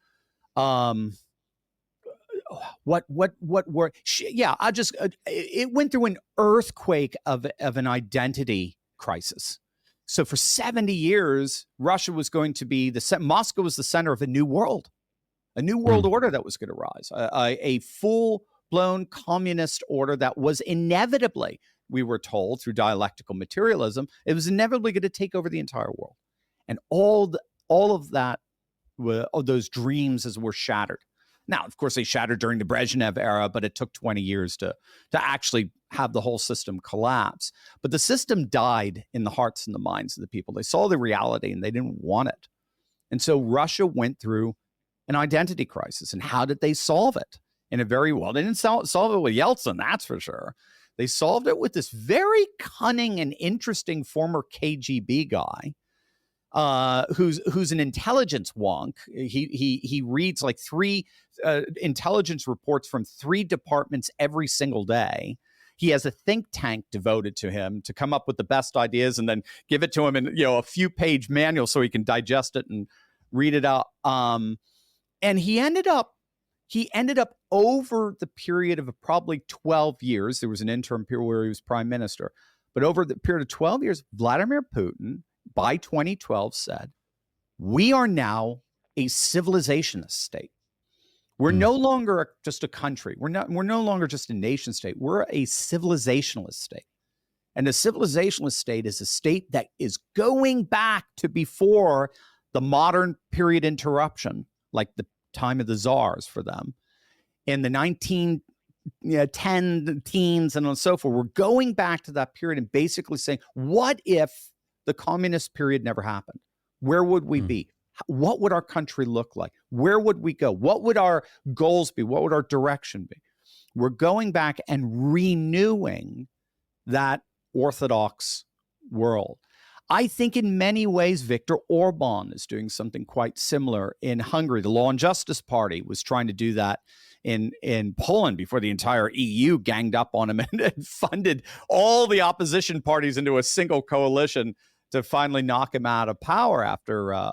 it went through an earthquake of an identity crisis. So for 70 years, Russia was going to be Moscow was the center of a new world order that was going to rise, a full-blown communist order that was inevitably, we were told through dialectical materialism, it was inevitably going to take over the entire world. And all of that, those dreams were shattered. Now, of course, they shattered during the Brezhnev era, but it took 20 years to actually have the whole system collapse. But the system died in the hearts and the minds of the people. They saw the reality and they didn't want it. And so Russia went through an identity crisis. And how did they solve it? They didn't solve it with Yeltsin, that's for sure. They solved it with this very cunning and interesting former KGB guy, who's an intelligence wonk. He reads like 3 intelligence reports from 3 departments every single day. He has a think tank devoted to him to come up with the best ideas and then give it to him in a few-page manual so he can digest it and read it out. And he ended up over the period of probably 12 years. There was an interim period where he was prime minister, but over the period of 12 years, Vladimir Putin, by 2012, said, "We are now a civilizationist state. We're no longer just a country. We're no longer just a nation state. We're a civilizationalist state. And a civilizationalist state is a state that is going back to before the modern period interruption, like the time of the czars for them, in the 1910 teens and so forth. We're going back to that period and basically saying, what if the communist period never happened? Where would we be? What would our country look like? Where would we go? What would our goals be? What would our direction be? We're going back and renewing that orthodox world. I think in many ways, Viktor Orban is doing something quite similar in Hungary. The Law and Justice Party was trying to do that in Poland before the entire EU ganged up on him and funded all the opposition parties into a single coalition to finally knock him out of power after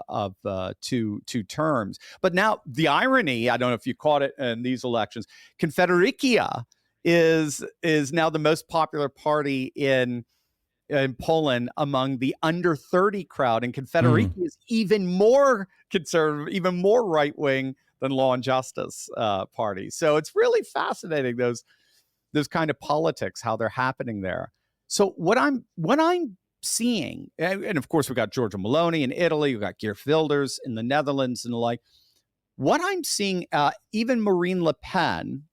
two terms. But now the irony, I don't know if you caught it in these elections, Konfederacja is now the most popular party in Poland among the under 30 crowd, and Konfederacja is even more conservative, even more right wing than Law and Justice Party. So it's really fascinating those kind of politics, how they're happening there. So what I'm seeing, and of course we got Giorgia Meloni in Italy, we got Geert Wilders in the Netherlands and the like. What I'm seeing, even Marine Le Pen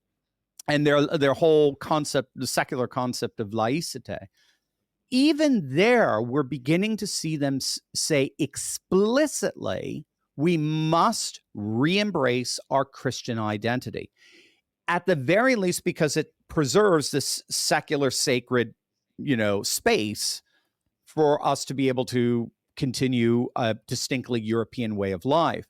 and their whole concept, the secular concept of laïcité, even there, we're beginning to see them say explicitly, we must re-embrace our Christian identity. At the very least, because it preserves this secular, sacred, space for us to be able to continue a distinctly European way of life.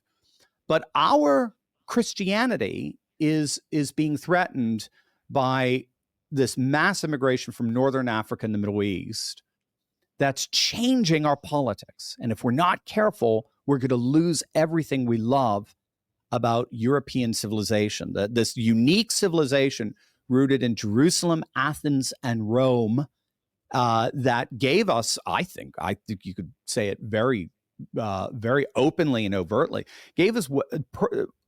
But our Christianity is being threatened by this mass immigration from Northern Africa and the Middle East that's changing our politics. And if we're not careful, we're going to lose everything we love about European civilization, this unique civilization rooted in Jerusalem, Athens, and Rome, that gave us, I think you could say it very, very openly and overtly, gave us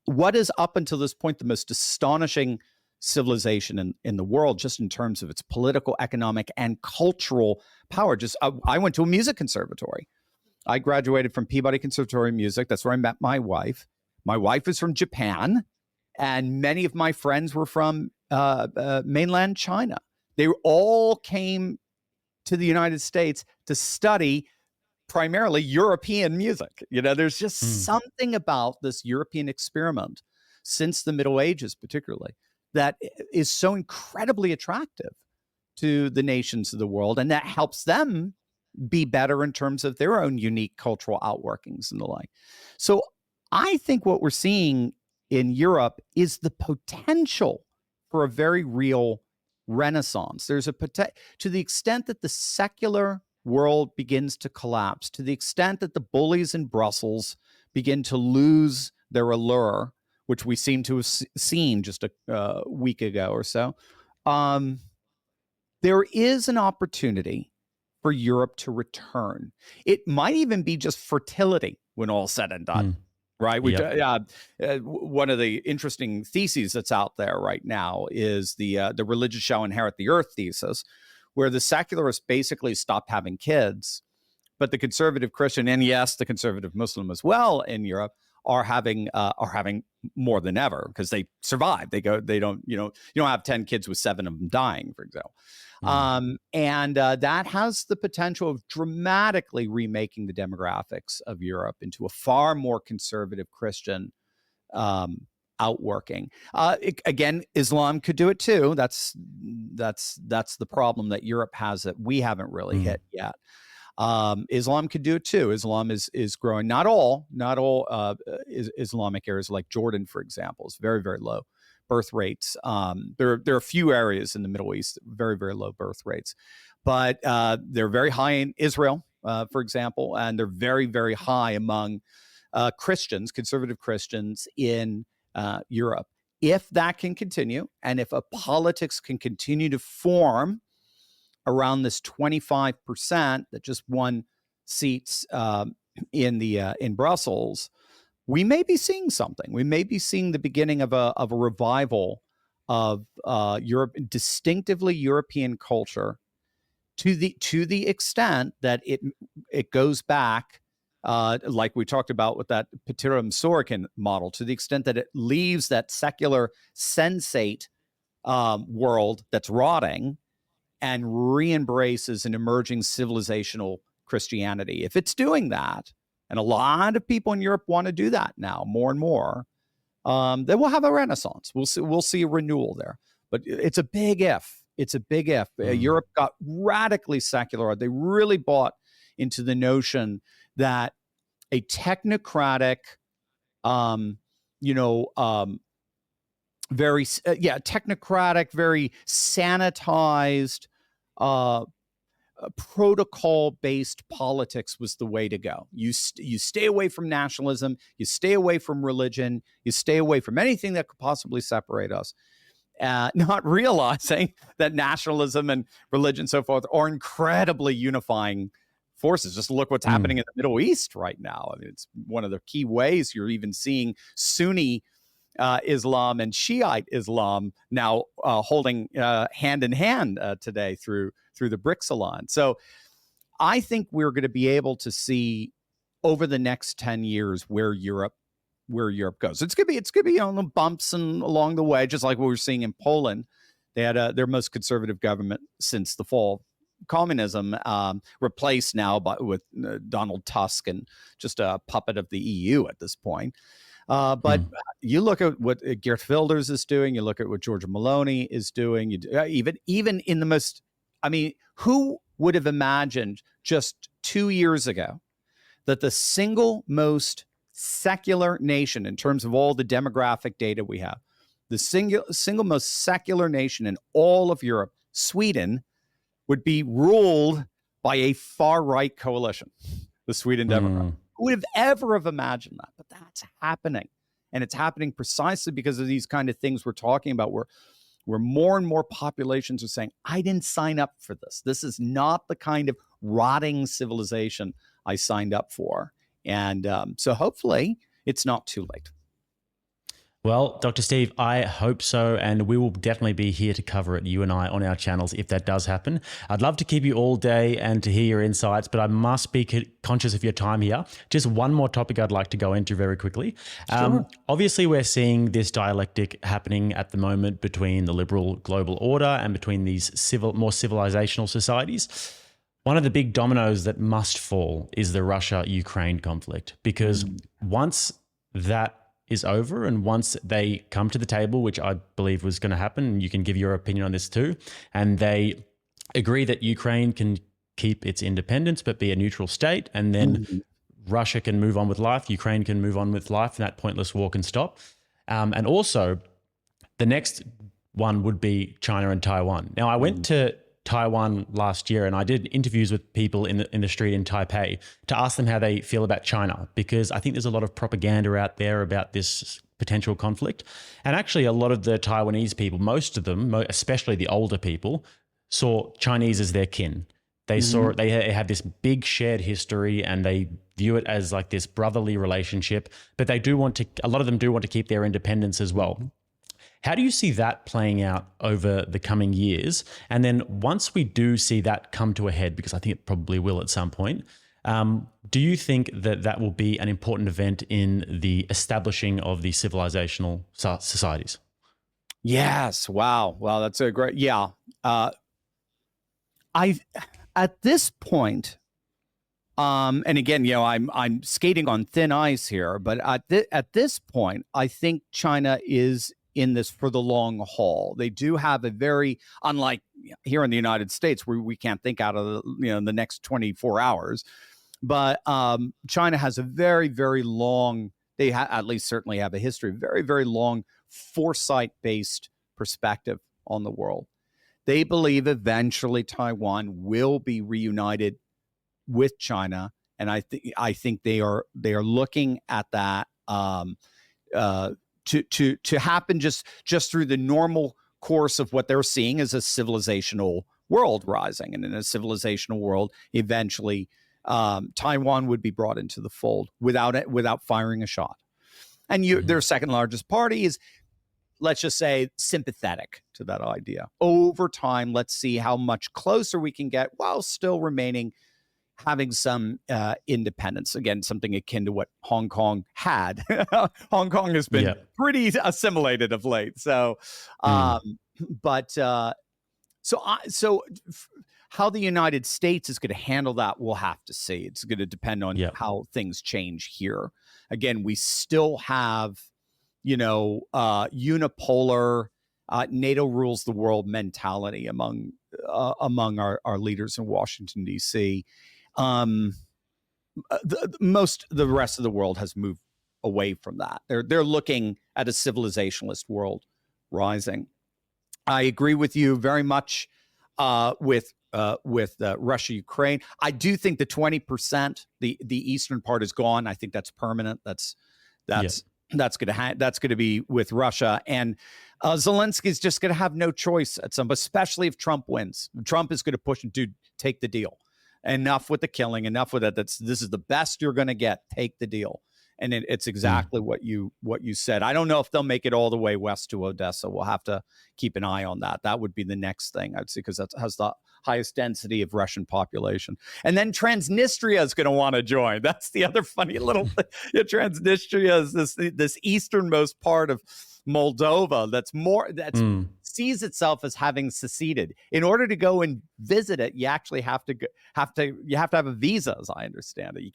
what is up until this point the most astonishing civilization in the world, just in terms of its political, economic, and cultural power. I went to a music conservatory. I graduated from Peabody Conservatory of Music. That's where I met my wife. My wife is from Japan, and many of my friends were from mainland China. They all came to the United States to study primarily European music. There's just something about this European experiment since the Middle Ages, particularly, that is so incredibly attractive to the nations of the world, and that helps them be better in terms of their own unique cultural outworkings and the like. So I think what we're seeing in Europe is the potential for a very real renaissance. There's to the extent that the secular world begins to collapse, to the extent that the bullies in Brussels begin to lose their allure, which we seem to have seen just a week ago or so, there is an opportunity for Europe to return. It might even be just fertility when all's said and done. Right. One of the interesting theses that's out there right now is the religious shall inherit the earth thesis, where the secularists basically stopped having kids, but the conservative Christian, and yes, the conservative Muslim as well in Europe, are having more than ever because they survive. You don't have 10 kids with 7 of them dying, for example. And that has the potential of dramatically remaking the demographics of Europe into a far more conservative Christian outworking. Again, Islam could do it too. That's the problem that Europe has that we haven't really hit yet. Islam could do it too. Islam is growing. Not all Islamic areas like Jordan, for example, is very, very low birth rates. There are a few areas in the Middle East, very, very low birth rates, but they're very high in Israel, for example, and they're very, very high among Christians, conservative Christians in Europe. If that can continue, and if a politics can continue to form around this 25% that just won seats in Brussels, we may be seeing something. We may be seeing the beginning of a revival of Europe, distinctively European culture, to the extent that it goes back, like we talked about with that Petirum Sorokin model, to the extent that it leaves that secular sensate world that's rotting and re-embraces an emerging civilizational Christianity. If it's doing that, and a lot of people in Europe want to do that now more and more, then we'll have a renaissance. We'll see a renewal there. But it's a big if. It's a big if. Europe got radically secular. They really bought into the notion that a technocratic, very technocratic, very sanitized, protocol-based politics was the way to go. You stay away from nationalism, you stay away from religion, you stay away from anything that could possibly separate us. Not realizing that nationalism and religion and so forth are incredibly unifying forces. Just look what's happening in the Middle East right now. I mean, it's one of the key ways you're even seeing Sunni Islam and Shiite Islam now holding hand in hand today through the BRICS alliance. So I think we're going to be able to see over the next 10 years where Europe goes. It's going to be on the bumps and along the way, just like what we're seeing in Poland. They had their most conservative government since the fall of communism, replaced now with Donald Tusk and just a puppet of the EU at this point. But you look at what Geert Wilders is doing. You look at what Giorgia Meloni is doing. Even in the most, I mean, who would have imagined just 2 years ago that the single most secular nation in terms of all the demographic data we have, the single most secular nation in all of Europe, Sweden, would be ruled by a far-right coalition, the Sweden Democrats. Who would have ever imagined that? But that's happening. And it's happening precisely because of these kind of things we're talking about, where more and more populations are saying, I didn't sign up for this. This is not the kind of rotting civilization I signed up for. And so hopefully it's not too late. Well, Dr. Steve, I hope so, and we will definitely be here to cover it, you and I, on our channels if that does happen. I'd love to keep you all day and to hear your insights, but I must be conscious of your time here. Just one more topic I'd like to go into very quickly. Sure. Obviously, we're seeing this dialectic happening at the moment between the liberal global order and between these more civilizational societies. One of the big dominoes that must fall is the Russia-Ukraine conflict, because once that is over and once they come to the table, which I believe was going to happen, and you can give your opinion on this too, and they agree that Ukraine can keep its independence but be a neutral state, and then Russia can move on with life, Ukraine can move on with life, and that pointless war can stop. And also, the next one would be China and Taiwan. Now, I went to Taiwan last year, and I did interviews with people in the street in Taipei to ask them how they feel about China, because I think there's a lot of propaganda out there about this potential conflict. And actually, a lot of the Taiwanese people, most of them, especially the older people, saw Chinese as their kin. They saw they have this big shared history, and they view it as like this brotherly relationship. But they do want to. A lot of them do want to keep their independence as well. How do you see that playing out over the coming years? And then once we do see that come to a head, because I think it probably will at some point, do you think that that will be an important event in the establishing of the civilizational societies? Yes. Wow. That's a great. Yeah. At this point, and again, I'm skating on thin ice here, but at this point, I think China is in this for the long haul. They do have a very, unlike here in the United States, where we can't think out of the next 24 hours, but China has a very, very long, they at least certainly have a history, very, very long foresight-based perspective on the world. They believe eventually Taiwan will be reunited with China, and I think they are looking at that to happen just through the normal course of what they're seeing as a civilizational world rising. And in a civilizational world, eventually Taiwan would be brought into the fold without firing a shot. And their second largest party is, let's just say, sympathetic to that idea. Over time, let's see how much closer we can get while still having some independence. Again, something akin to what Hong Kong had. Hong Kong has been pretty assimilated of late. So, how the United States is going to handle that, we'll have to see. It's going to depend on how things change here. Again, we still have, unipolar, NATO rules the world mentality among our leaders in Washington, D.C. The rest of the world has moved away from that. They're looking at a civilizationalist world rising. I agree with you very much with Russia, Ukraine. I do think the 20%, the eastern part is gone. I think that's permanent. That's going to be with Russia, and Zelensky's just going to have no choice at some, especially if Trump wins. Trump is going to push and take the deal. Enough with the killing. Enough with it. This is the best you're going to get. Take the deal. And it's exactly what you said. I don't know if they'll make it all the way west to Odessa. We'll have to keep an eye on that. That would be the next thing, I'd say, because that has the highest density of Russian population. And then Transnistria is going to want to join. That's the other funny little thing. Transnistria is this easternmost part of Moldova that sees itself as having seceded. In order to go and visit it, you actually have to have a visa, as I understand it. You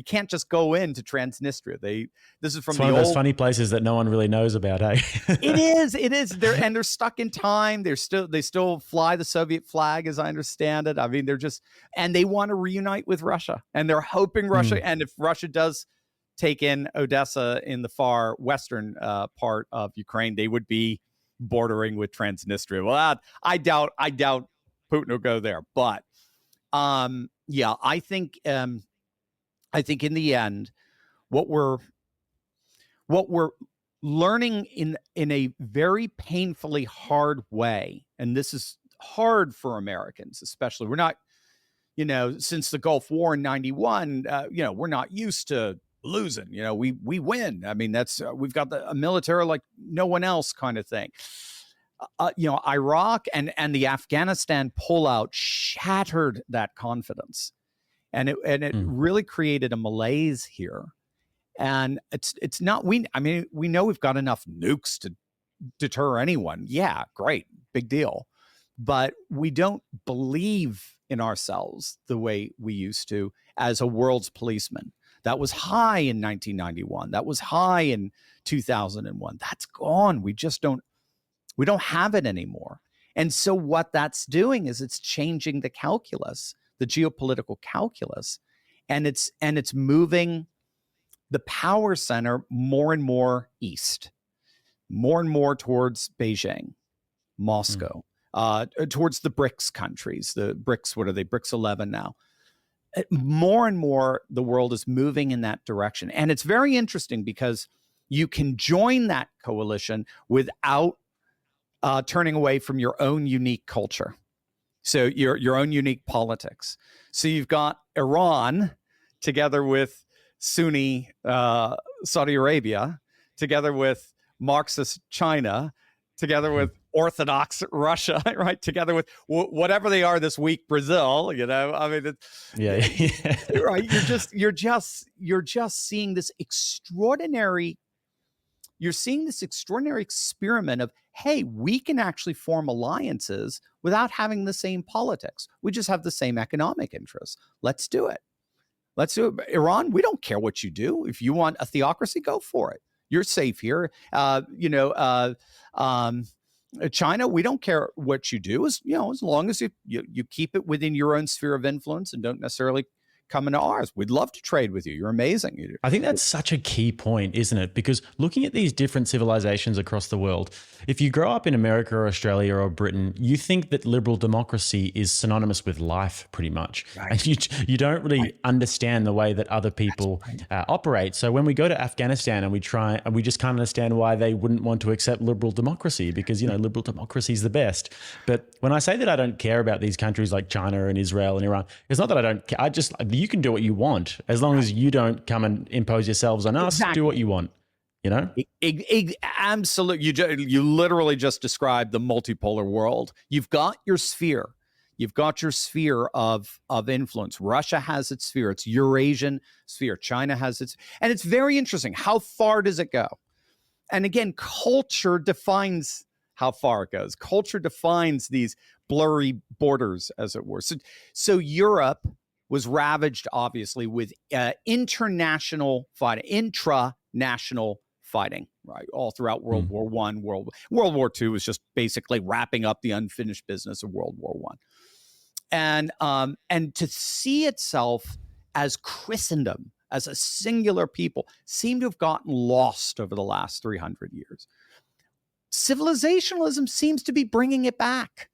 can't just go into Transnistria. This is from one of those funny places that no one really knows about, eh? It is. They're stuck in time. They still fly the Soviet flag, as I understand it. I mean, and they want to reunite with Russia, and they're hoping Russia. And if Russia does take in Odessa in the far western part of Ukraine, they would be bordering with Transnistria. Well, I doubt Putin will go there, but I think in the end, what we're learning in a very painfully hard way, and this is hard for Americans, especially. We're not, since the Gulf War in '91, we're not used to losing. We win. I mean, we've got a military like no one else kind of thing. Iraq and the Afghanistan pullout shattered that confidence. And it really created a malaise here, and it's not. We know we've got enough nukes to deter anyone. Yeah, great, big deal, but we don't believe in ourselves the way we used to as a world's policeman. That was high in 1991. That was high in 2001. That's gone. We don't have it anymore. And so what that's doing is it's changing the calculus. The geopolitical calculus, and it's moving the power center more and more east, more and more towards Beijing, Moscow, towards the BRICS countries. The BRICS, what are they? BRICS 11 now. More and more, the world is moving in that direction, and it's very interesting because you can join that coalition without turning away from your own unique culture. So your own unique politics. So you've got Iran together with Sunni Saudi Arabia, together with Marxist China, together with Orthodox Russia, right? Together with whatever they are this week, Brazil. I mean, right? You're just seeing this extraordinary. You're seeing this extraordinary experiment of, hey, we can actually form alliances without having the same politics. We just have the same economic interests. Let's do it. Iran, we don't care what you do. If you want a theocracy, go for it. You're safe here. China, we don't care what you do, as long as you keep it within your own sphere of influence and don't necessarily come into ours. We'd love to trade with you. You're amazing. I think that's such a key point, isn't it? Because looking at these different civilizations across the world, if you grow up in America or Australia or Britain, you think that liberal democracy is synonymous with life pretty much. Right. And you don't really understand the way that other people operate. So when we go to Afghanistan and we just can't understand why they wouldn't want to accept liberal democracy because, liberal democracy is the best. But when I say that I don't care about these countries like China and Israel and Iran, it's not that I don't care. You can do what you want as long as you don't come and impose yourselves on us. Exactly. Do what you want. you know? Absolutely. You literally just described the multipolar world. You've got your sphere. You've got your sphere of influence. Russia has its sphere. It's Eurasian sphere. China has its, and it's very interesting. How far does it go? And again, culture defines how far it goes. Culture defines these blurry borders, as it were. So Europe was ravaged, obviously, with international fighting, intranational fighting, right, all throughout World War I. World War II was just basically wrapping up the unfinished business of World War I. And to see itself as Christendom, as a singular people, seemed to have gotten lost over the last 300 years. Civilizationalism seems to be bringing it back.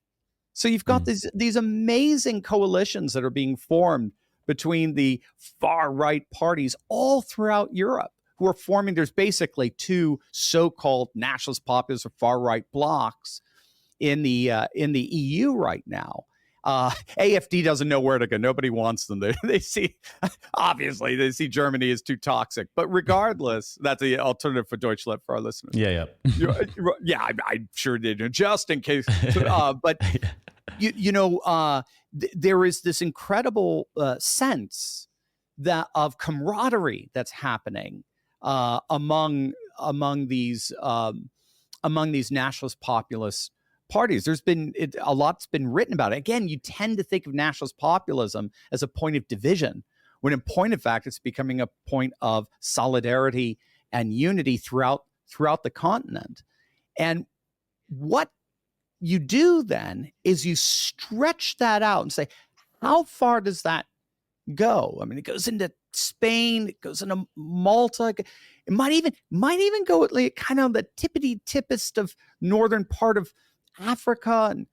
So you've got these amazing coalitions that are being formed between the far-right parties all throughout Europe, who are forming, there's basically two so-called nationalist populist or far-right blocs in the EU right now. AfD doesn't know where to go. Nobody wants them. They see, obviously, they see Germany as too toxic. But regardless, that's the alternative for Deutschland for our listeners. Yeah. Yeah, I'm sure they do, just in case. But, there is this incredible sense of camaraderie that's happening among these nationalist populist parties. There's been a lot's been written about it. Again, you tend to think of nationalist populism as a point of division, when in point of fact, it's becoming a point of solidarity and unity throughout the continent. And what you do then is you stretch that out and say, how far does that go? I mean, it goes into Spain, it goes into Malta. It might even go at like kind of the tippity-tippest of northern part of Africa, and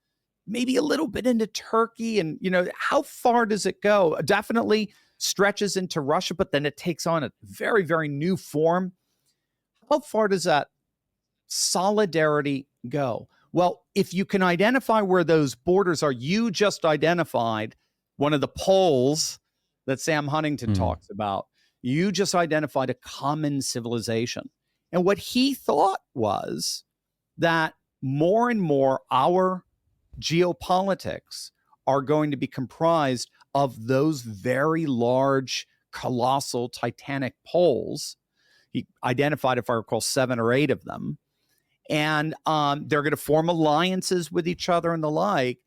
maybe a little bit into Turkey. And, how far does it go? Definitely stretches into Russia, but then it takes on a very, very new form. How far does that solidarity go? Well, if you can identify where those borders are, you just identified one of the poles that Sam Huntington talks about. You just identified a common civilization. And what he thought was that more and more our geopolitics are going to be comprised of those very large, colossal, titanic poles. He identified, if I recall, 7 or 8 of them. And they're going to form alliances with each other and the like.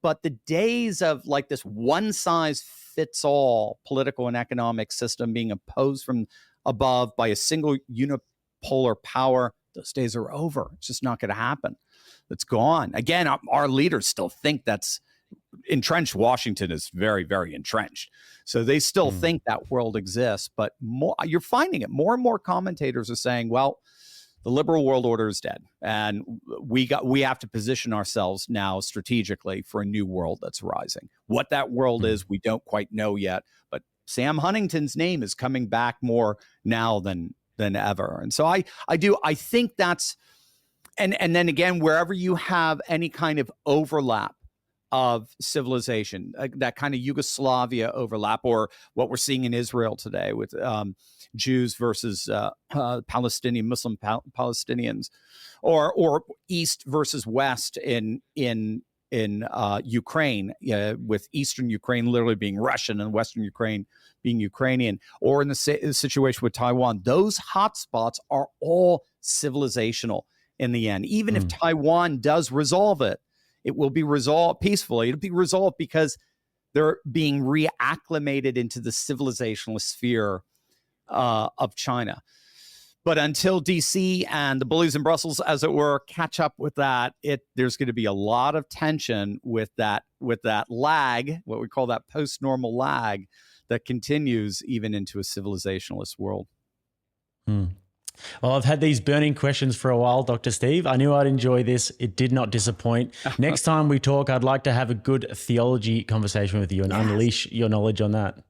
But the days of like this one-size-fits-all political and economic system being imposed from above by a single unipolar power, those days are over. It's just not going to happen. It's gone. Again, our leaders still think that's entrenched. Washington is very, very entrenched. So they still think that world exists. But you're finding it. More and more commentators are saying, well, the liberal world order is dead, and we have to position ourselves now strategically for a new world that's rising. What that world is, we don't quite know yet, but Sam Huntington's name is coming back more now than ever. And so I think that's, and then again, wherever you have any kind of overlap of civilization, that kind of Yugoslavia overlap, or what we're seeing in Israel today with Jews versus Palestinian Muslim Palestinians, or East versus West in Ukraine, with Eastern Ukraine literally being Russian and Western Ukraine being Ukrainian, or in the situation with Taiwan. Those hotspots are all civilizational in the end. Even if Taiwan does resolve it, it will be resolved peacefully. It'll be resolved because they're being reacclimated into the civilizational sphere of China. But until DC and the bullies in Brussels, as it were, catch up with that, there's going to be a lot of tension with that lag, what we call that post-normal lag, that continues even into a civilizationalist world. Well, I've had these burning questions for a while, Dr. Steve. I knew I'd enjoy this. It did not disappoint. Next time we talk, I'd like to have a good theology conversation with you and unleash your knowledge on that.